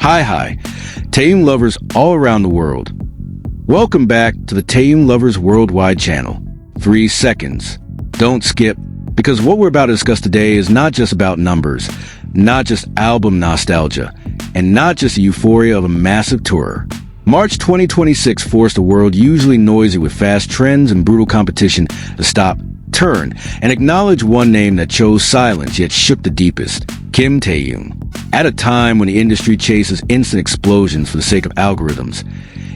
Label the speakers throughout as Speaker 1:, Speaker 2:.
Speaker 1: Hi, Taehyung lovers all around the world. Welcome back to the Taehyung Lovers Worldwide channel. 3 seconds. Don't skip, because what we're about to discuss today is not just about numbers, not just album nostalgia, and not just the euphoria of a massive tour. March 2026 forced a world usually noisy with fast trends and brutal competition to stop, turn, and acknowledge one name that chose silence yet shook the deepest, Kimtaehyung. At a time when the industry chases instant explosions for the sake of algorithms,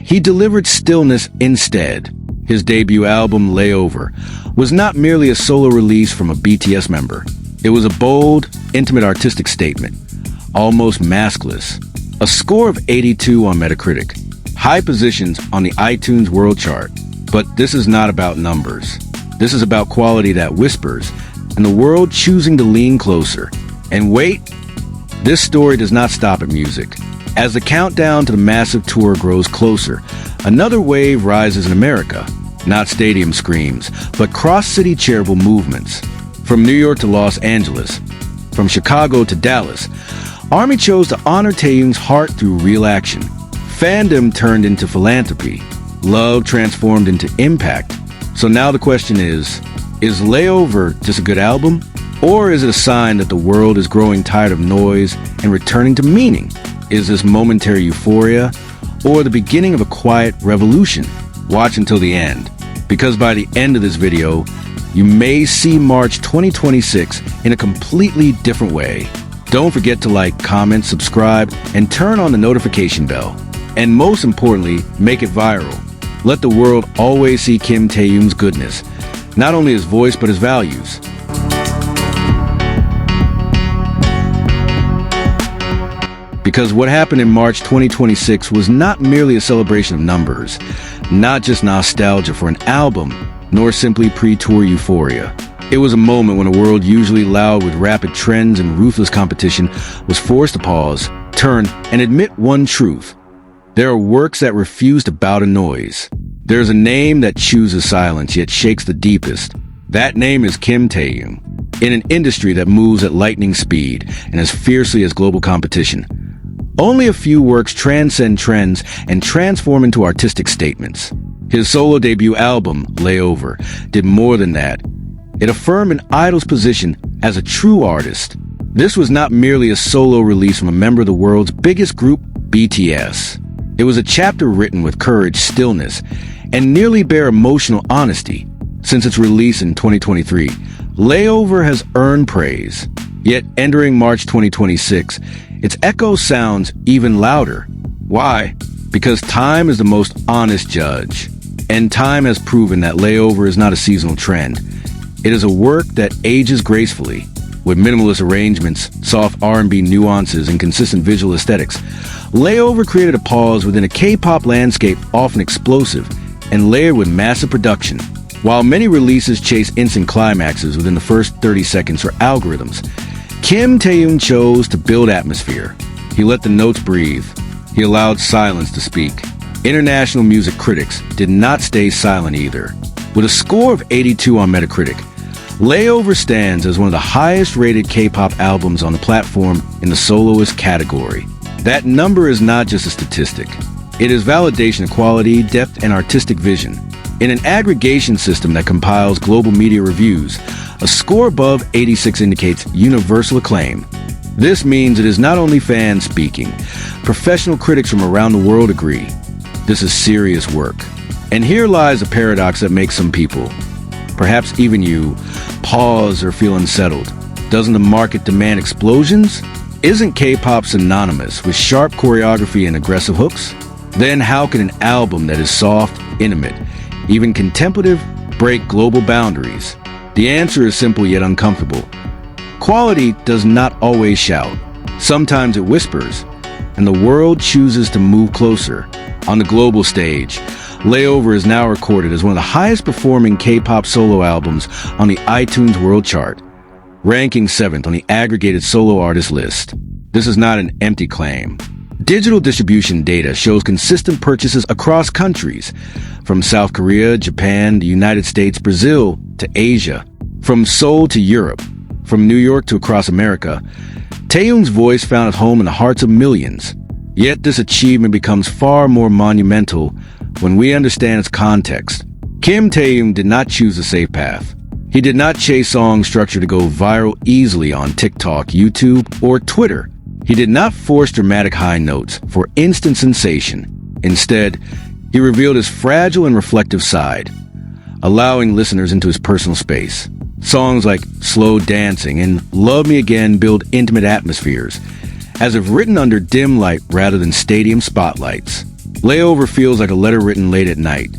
Speaker 1: he delivered stillness instead. His debut album, Layover, was not merely a solo release from a BTS member. It was a bold, intimate artistic statement, almost maskless. A score of 82 on Metacritic, high positions on the iTunes World Chart. But this is not about numbers. This is about quality that whispers, and the world choosing to lean closer. And wait, this story does not stop at music. As the countdown to the massive tour grows closer, another wave rises in America. Not stadium screams, but cross-city charitable movements. From New York to Los Angeles, from Chicago to Dallas, ARMY chose to honor Taehyung's heart through real action. Fandom turned into philanthropy. Love transformed into impact. So now the question is Layover just a good album? Or is it a sign that the world is growing tired of noise and returning to meaning? Is this momentary euphoria or the beginning of a quiet revolution? Watch until the end, because by the end of this video, you may see March 2026 in a completely different way. Don't forget to like, comment, subscribe, and turn on the notification bell. And most importantly, make it viral. Let the world always see Kim Taehyung's goodness, not only his voice but his values. Because what happened in March 2026 was not merely a celebration of numbers, not just nostalgia for an album, nor simply pre-tour euphoria. It was a moment when a world usually loud with rapid trends and ruthless competition was forced to pause, turn, and admit one truth. There are works that refuse to bow to noise. There's a name that chooses silence yet shakes the deepest. That name is Kim Taehyung. In an industry that moves at lightning speed and as fiercely as global competition, only a few works transcend trends and transform into artistic statements. His solo debut album, Layover, did more than that. It affirmed an idol's position as a true artist. This was not merely a solo release from a member of the world's biggest group, BTS. It was a chapter written with courage, stillness, and nearly bare emotional honesty. Since its release in 2023, Layover has earned praise. Yet entering March 2026, its echo sounds even louder. Why? Because time is the most honest judge. And time has proven that Layover is not a seasonal trend. It is a work that ages gracefully, with minimalist arrangements, soft R&B nuances, and consistent visual aesthetics. Layover created a pause within a K-pop landscape often explosive and layered with massive production. While many releases chase instant climaxes within the first 30 seconds or algorithms, Kim Taehyung chose to build atmosphere. He let the notes breathe. He allowed silence to speak. International music critics did not stay silent either. With a score of 82 on Metacritic, Layover stands as one of the highest-rated K-pop albums on the platform in the soloist category. That number is not just a statistic. It is validation of quality, depth, and artistic vision. In an aggregation system that compiles global media reviews, a score above 86 indicates universal acclaim. This means it is not only fans speaking. Professional critics from around the world agree. This is serious work. And here lies a paradox that makes some people, perhaps even you, pause or feel unsettled. Doesn't the market demand explosions? Isn't K-pop synonymous with sharp choreography and aggressive hooks? Then how can an album that is soft, intimate, even contemplative, break global boundaries? The answer is simple yet uncomfortable. Quality does not always shout. Sometimes it whispers, and the world chooses to move closer. On the global stage, Layover is now recorded as one of the highest performing K-pop solo albums on the iTunes World Chart, ranking 7th on the aggregated solo artist list. This is not an empty claim. Digital distribution data shows consistent purchases across countries, from South Korea, Japan, the United States, Brazil, to Asia, from Seoul to Europe, from New York to across America. Taehyung's voice found its home in the hearts of millions. Yet this achievement becomes far more monumental when we understand its context. Kim Taehyung did not choose a safe path. He did not chase songs structured to go viral easily on TikTok, YouTube, or Twitter. He did not force dramatic high notes for instant sensation. Instead, he revealed his fragile and reflective side, allowing listeners into his personal space. Songs like Slow Dancing and Love Me Again build intimate atmospheres, as if written under dim light rather than stadium spotlights. Layover feels like a letter written late at night,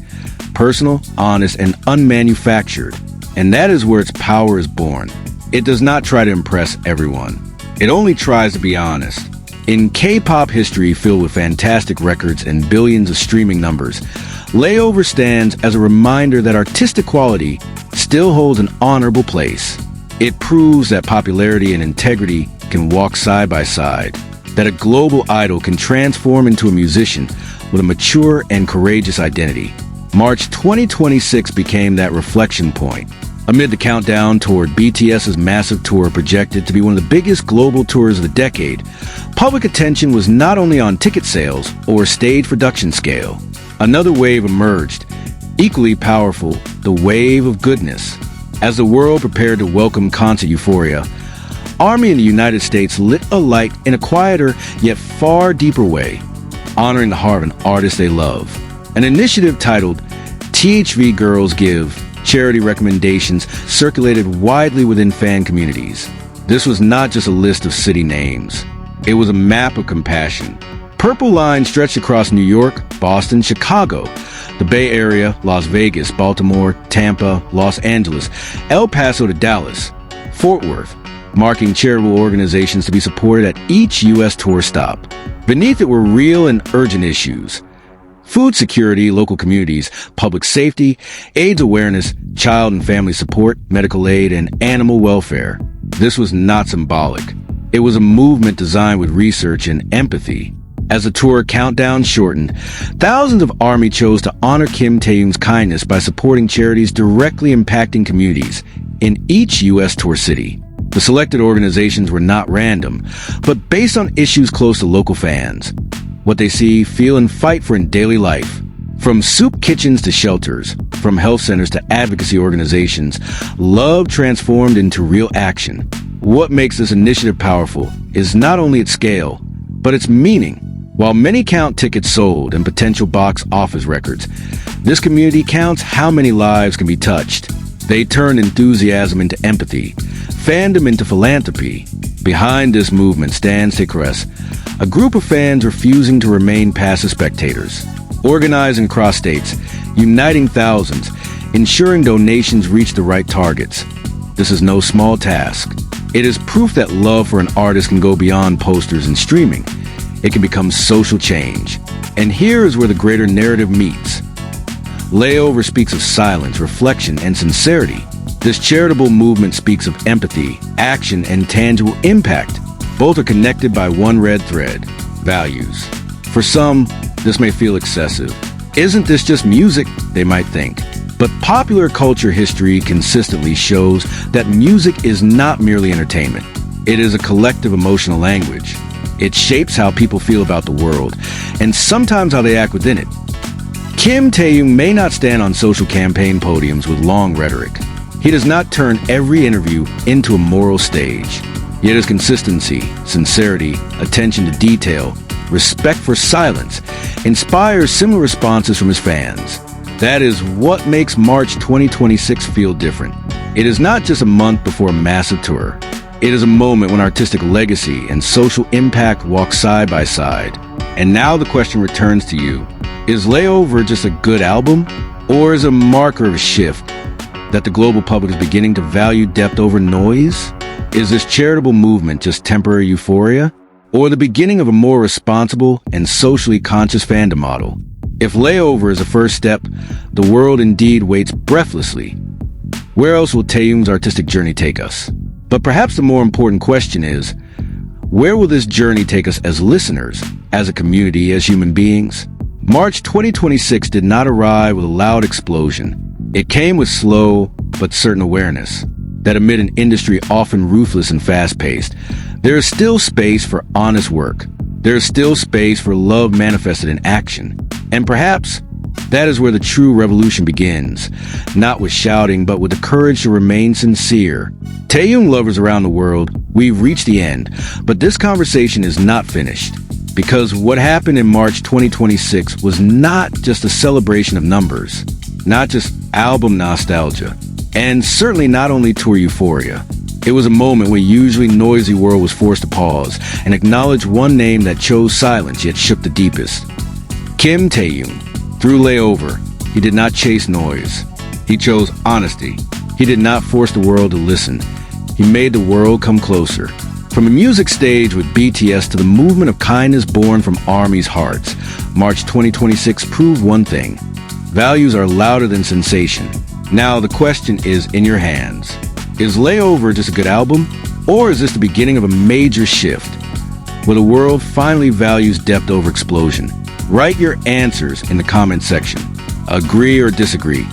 Speaker 1: personal, honest, and unmanufactured, and that is where its power is born. It does not try to impress everyone. It only tries to be honest. In K-pop history filled with fantastic records and billions of streaming numbers, Layover stands as a reminder that artistic quality still holds an honorable place. It proves that popularity and integrity can walk side by side, that a global idol can transform into a musician with a mature and courageous identity. March 2026 became that reflection point. Amid the countdown toward BTS's massive tour projected to be one of the biggest global tours of the decade, public attention was not only on ticket sales or stage production scale. Another wave emerged, equally powerful, the wave of goodness. As the world prepared to welcome concert euphoria, ARMY in the United States lit a light in a quieter yet far deeper way, honoring the heart of an artist they love. An initiative titled THV Girls Give charity recommendations circulated widely within fan communities. This was not just a list of city names. It was a map of compassion. Purple lines stretched across New York, Boston, Chicago, the Bay Area, Las Vegas, Baltimore, Tampa, Los Angeles, El Paso to Dallas, Fort Worth, marking charitable organizations to be supported at each U.S. tour stop. Beneath it were real and urgent issues: food security, local communities, public safety, AIDS awareness, child and family support, medical aid, and animal welfare. This was not symbolic. It was a movement designed with research and empathy. As the tour countdown shortened, thousands of ARMY chose to honor Kim Taehyung's kindness by supporting charities directly impacting communities in each U.S. tour city. The selected organizations were not random, but based on issues close to local fans, what they see, feel, and fight for in daily life. From soup kitchens to shelters, from health centers to advocacy organizations, love transformed into real action. What makes this initiative powerful is not only its scale, but its meaning. While many count tickets sold and potential box office records, this community counts how many lives can be touched. They turn enthusiasm into empathy, fandom into philanthropy. Behind this movement stands TaeCrewUS, a group of fans refusing to remain passive spectators, organizing across states, uniting thousands, ensuring donations reach the right targets. This is no small task. It is proof that love for an artist can go beyond posters and streaming. It can become social change. And here is where the greater narrative meets. Layover speaks of silence, reflection, and sincerity. This charitable movement speaks of empathy, action, and tangible impact. Both are connected by one red thread: values. For some, this may feel excessive. Isn't this just music? They might think. But popular culture history consistently shows that music is not merely entertainment. It is a collective emotional language. It shapes how people feel about the world, and sometimes how they act within it. Kim Taehyung may not stand on social campaign podiums with long rhetoric. He does not turn every interview into a moral stage. Yet his consistency, sincerity, attention to detail, respect for silence inspires similar responses from his fans. That is what makes March 2026 feel different. It is not just a month before a massive tour. It is a moment when artistic legacy and social impact walk side by side. And now the question returns to you. Is Layover just a good album? Or is it a marker of a shift? That the global public is beginning to value depth over noise? Is this charitable movement just temporary euphoria? Or the beginning of a more responsible and socially conscious fandom model? If Layover is a first step, the world indeed waits breathlessly. Where else will Taehyung's artistic journey take us? But perhaps the more important question is, where will this journey take us as listeners, as a community, as human beings? March 2026 did not arrive with a loud explosion. It came with slow but certain awareness that amid an industry often ruthless and fast-paced, there is still space for honest work, There is still space for love manifested in action. And perhaps that is where the true revolution begins. Not with shouting, but with the courage to remain sincere. Taehyung lovers around the world, we've reached the end. But this conversation is not finished. Because what happened in March 2026 was not just a celebration of numbers, not just album nostalgia, and certainly not only tour euphoria. It was a moment when usually noisy world was forced to pause and acknowledge one name that chose silence yet shook the deepest. Kimtaehyung. Through Layover, he did not chase noise. He chose honesty. He did not force the world to listen. He made the world come closer. From a music stage with BTS to the movement of kindness born from ARMY's hearts, March 2026 proved one thing. Values are louder than sensation. Now the question is in your hands. Is Layover just a good album? Or is this the beginning of a major shift, where the world finally values depth over explosion? Write your answers in the comment section. Agree or disagree?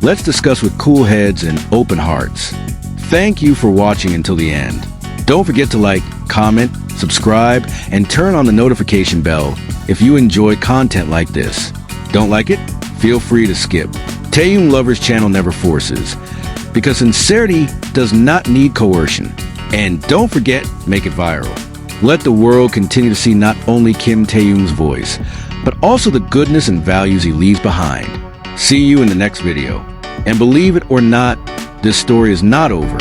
Speaker 1: Let's discuss with cool heads and open hearts. Thank you for watching until the end. Don't forget to like, comment, subscribe, and turn on the notification bell if you enjoy content like this. Don't like it? Feel free to skip. Taehyung Lovers channel never forces, because sincerity does not need coercion. And don't forget, make it viral. Let the world continue to see not only Kim Taehyung's voice, but also the goodness and values he leaves behind. See you in the next video. And believe it or not, this story is not over.